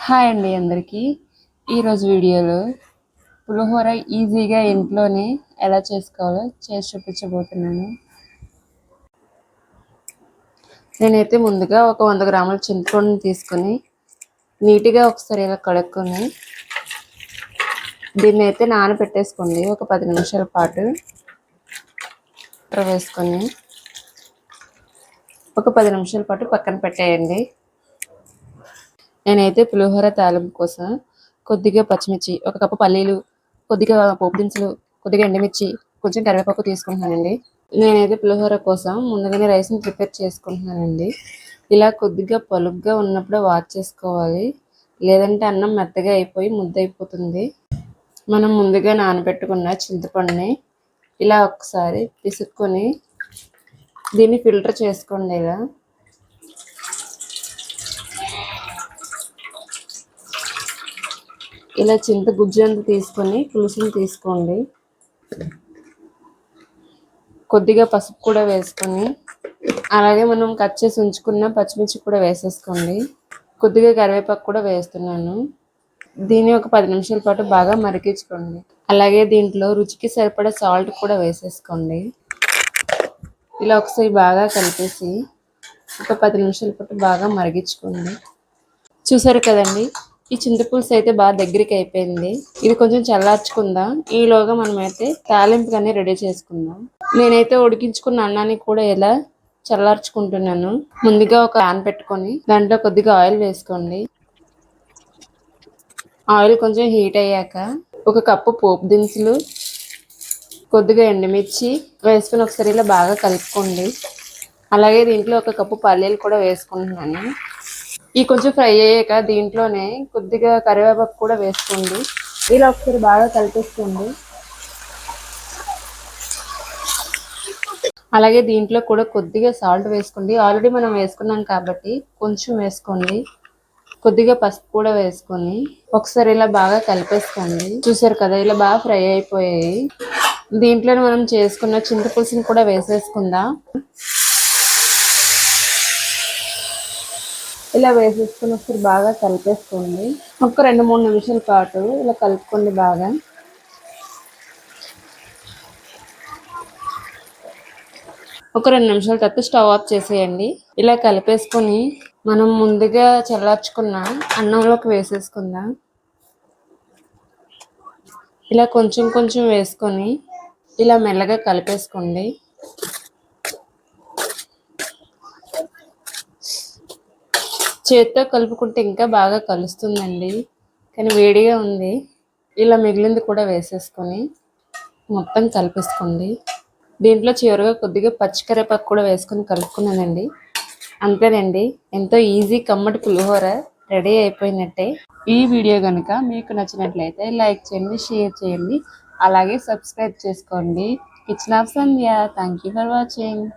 Hi అండి అందరికీ. ఈరోజు వీడియోలో పులిహోర ఈజీగా ఇంట్లోనే ఎలా చేసుకోవాలో చేసి చూపించబోతున్నాను. నేనైతే ముందుగా ఒక 100 గ్రాముల చింతపండుని తీసుకొని నీట్గా ఒకసారి ఇలా కడుక్కొని దీన్ని అయితే నానబెట్టేసుకోండి. ఒక 10 నిమిషాల పాటు వేసుకొని ఒక 10 నిమిషాల పాటు పక్కన పెట్టేయండి. నేనైతే పులిహోర తాలింపు కోసం కొద్దిగా పచ్చిమిర్చి, ఒక కప్పు పల్లీలు, కొద్దిగా పోపు దినుసులు, కొద్దిగా ఎండుమిర్చి, కొంచెం కరివేపాకు తీసుకుంటున్నానండి. నేనైతే పులిహోర కోసం ముందుగానే రైస్ని ప్రిపేర్ చేసుకుంటున్నానండి. ఇలా కొద్దిగా పలుగ్గా ఉన్నప్పుడు వాష్ చేసుకోవాలి, లేదంటే అన్నం మెత్తగా అయిపోయి ముద్దయిపోతుంది. మనం ముందుగా నానబెట్టుకున్న చింతపండుని ఇలా ఒకసారి పిసుక్కొని దీన్ని ఫిల్టర్ చేసుకోండి. ఇలా చింత గుజ్జు అంతా తీసుకొని పులుసుని తీసుకోండి. కొద్దిగా పసుపు కూడా వేసుకొని అలాగే మనం కట్ చేసి ఉంచుకున్న పచ్చిమిర్చి కూడా వేసేసుకోండి. కొద్దిగా కరివేపాకు కూడా వేస్తున్నాను. దీన్ని ఒక 10 నిమిషాల పాటు బాగా మరిగించుకోండి. అలాగే దీంట్లో రుచికి సరిపడా సాల్ట్ కూడా వేసేసుకోండి. ఇలా ఒకసారి బాగా కలిపేసి ఒక 10 నిమిషాల పాటు బాగా మరిగించుకోండి. చూసారు కదండి, ఈ చింతపులుసు అయితే బాగా దగ్గరికి అయిపోయింది. ఇది కొంచెం చల్లార్చుకుందాం. ఈలోగా మనమైతే తాలింపు కానీ రెడీ చేసుకుందాం. నేనైతే ఉడికించుకున్న అన్నాన్ని కూడా ఇలా చల్లార్చుకుంటున్నాను. ముందుగా ఒక ప్యాన్ పెట్టుకొని దాంట్లో కొద్దిగా ఆయిల్ వేసుకోండి. ఆయిల్ కొంచెం హీట్ అయ్యాక ఒక కప్పు పోపు దినుసులు, కొద్దిగా ఎండుమిర్చి వేసుకుని ఒకసారి ఇలా బాగా కలుపుకోండి. అలాగే దీంట్లో ఒక కప్పు పల్లీలు కూడా వేసుకుంటున్నాను. ఈ కొంచెం ఫ్రై అయ్యాక దీంట్లోనే కొద్దిగా కరివేపాకు కూడా వేసుకోండి. ఇలా ఒకసారి బాగా కలిపేసుకోండి. అలాగే దీంట్లో కూడా కొద్దిగా సాల్ట్ వేసుకోండి. ఆల్రెడీ మనం వేసుకున్నాం కాబట్టి కొంచెం వేసుకోండి. కొద్దిగా పసుపు కూడా వేసుకొని ఒకసారి ఇలా బాగా కలిపేసుకోండి. చూసారు కదా, ఇలా బాగా ఫ్రై అయిపోయాయి. దీంట్లోనే మనం చేసుకున్న చింతపులుసుని కూడా వేసేసుకుందాం. ఇలా వేసేసుకుని ఒకసారి బాగా కలిపేసుకోండి. ఒక 2-3 నిమిషాల పాటు ఇలా కలుపుకోండి. బాగా ఒక 2 నిమిషాల తర్వాత స్టవ్ ఆఫ్ చేసేయండి. ఇలా కలిపేసుకొని మనం ముందుగా చల్లార్చుకున్న అన్నంలోకి వేసేసుకుందాం. ఇలా కొంచెం కొంచెం వేసుకొని ఇలా మెల్లగా కలిపేసుకోండి. చేత్తో కలుపుకుంటే ఇంకా బాగా కలుస్తుందండి, కానీ వేడిగా ఉంది. ఇలా మిగిలింది కూడా వేసేసుకొని మొత్తం కలిపేసుకోండి. దీంట్లో చివరిగా కొద్దిగా పచ్చికరివేపాకు కూడా వేసుకొని కలుపుకున్నానండి. అంతేనండి, ఎంతో ఈజీ కమ్మటి పులిహోర రెడీ అయిపోయినట్టే. ఈ వీడియో కనుక మీకు నచ్చినట్లయితే లైక్ చేయండి, షేర్ చేయండి, అలాగే సబ్స్క్రైబ్ చేసుకోండి. Kitchen of Sandhya. Thank you for watching.